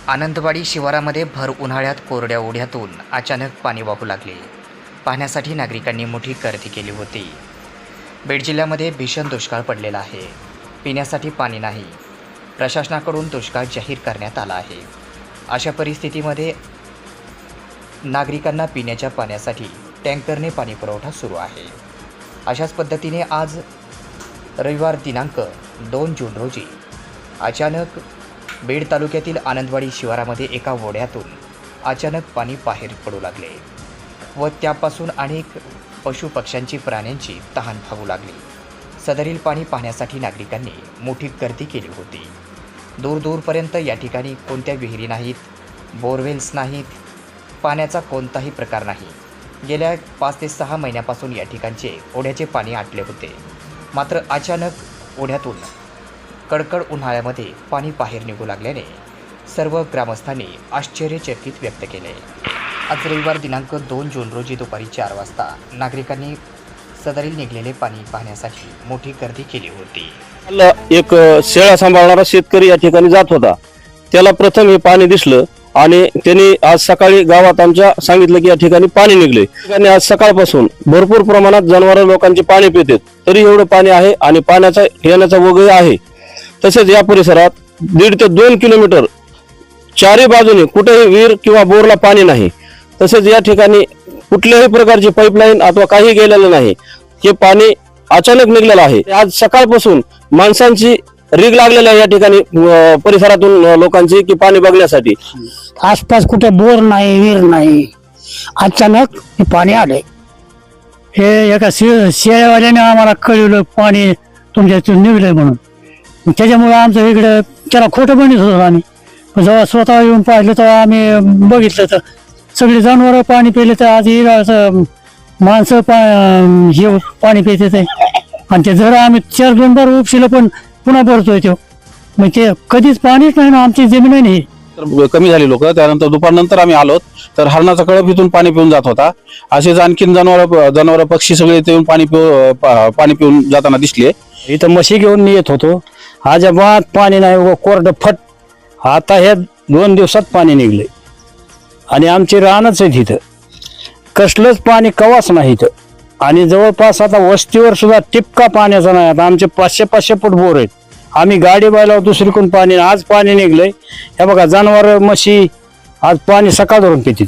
आनंदवाडी शिवारामध्ये भर उन्हाळ्यात कोरड्या ओढ्यातून अचानक पाणी वाहू लागले। पाहण्यासाठी नागरिकांनी मोठी गर्दी केली होती। बीड जिल्ह्यामध्ये भीषण दुष्काळ पडलेला आहे। पिण्यासाठी पाणी नाही। प्रशासनाकडून दुष्काळ जाहीर करण्यात आला आहे। अशा परिस्थितीमध्ये नागरिकांना पिण्याच्या पाण्यासाठी टँकरने पाणी पुरवठा सुरू आहे। अशाच पद्धतीने आज रविवार दिनांक 2 जून रोजी अचानक बीड तालुक्यातील आनंदवाडी शिवारामध्ये एका ओढ्यातून अचानक पाणी बाहेर पडू लागले व त्यापासून अनेक पशुपक्ष्यांची प्राण्यांची तहान भागू लागली। सदरील पाणी पाहण्यासाठी नागरिकांनी मोठी गर्दी केली होती। दूरपर्यंत या ठिकाणी कोणत्या विहिरी नाहीत, बोरवेल्स नाहीत, पाण्याचा कोणताही प्रकार नाही। गेल्या 5 ते 6 महिन्यापासून या ठिकाणचे ओढ्याचे पाणी आटले होते। मात्र अचानक ओढ्यातून कडकड उन्हाळ्यामध्ये पाणी बाहेर निघू लागल्याने सर्व ग्रामस्थांनी आश्चर्यचकित व्यक्त केले। आज रविवार दिनांक 2 जून रोजी दुपारी 4 वाजता नागरिकांनी सदरील निघलेले पाणी पाहण्यासाठी मोठी गर्दी केली होती। एक शेळ्या सांभाळणारा शेतकरी या ठिकाणी जात होता। त्याला प्रथम हे पाणी दिसलं आणि त्यांनी आज सकाळी गावात आमच्या सांगितलं की या ठिकाणी पाणी निघले। ठिकाणी आज सकाळपासून भरपूर प्रमाणात जनावर लोकांचे पाणी पितात, तरी एवढं पाणी आहे आणि पाण्याचा येण्याचा वगैरे आहे। तसेच या परिसरात 1.5 ते 2 किलोमीटर चारी बाजूने कुठेही विहीर किंवा बोरला पाणी नाही। तसेच या ठिकाणी कुठल्याही प्रकारची पाईपलाईन अथवा काही गेलेलं नाही। हे पाणी अचानक निघलेलं आहे। आज सकाळपासून माणसांची रीग लागलेली आहे या ठिकाणी परिसरातून लोकांची की पाणी बघण्यासाठी। आसपास कुठे बोर नाही, विहीर नाही, अचानक हे पाणी आले। हे एका शेळ्यावाल्याने आम्हाला कळवलं पाणी तुमच्या इथून निघलंय म्हणून। त्याच्यामुळे आमचं इकडे त्याला खोटं म्हणत होतो आम्ही। जेव्हा स्वतः येऊन पाहिलं तेव्हा आम्ही बघितलं तर सगळी जनावरं पाणी पिले, तर आज माणसं हे पाणी पिते ते। आणि ते जरा आम्ही 4-2 बार उपशिलं पण पुन्हा भरतोय तो। मग ते कधीच पाणीच नाही ना, आमची जमीन नाही। तर कमी झाली लोक। त्यानंतर दुपारनंतर आम्ही आलो तर हरणाचा कळप इथून पाणी पिऊन जात होता। असेच आणखीन जनावर पक्षी सगळे इथून पाणी पिऊन जाताना दिसले। इथं म्हशी घेऊन येत होतो, अजिबात पाणी नाही, कोरडं फट। आता हे 2 दिवसात पाणी निघले आणि आमची रानच आहे तिथं, कसलंच पाणी कवाच नाही इथं। आणि जवळपास आता वस्तीवर सुद्धा टिपका पाण्याचा नाही। आता आमचे 500 फूट बोर आहेत। आम्ही गाडी बायला दुसरीकडून पाणी, आज पाणी निघलंय। हे बघा जनावर म्हशी आज पाणी सकाळ धरून पिते।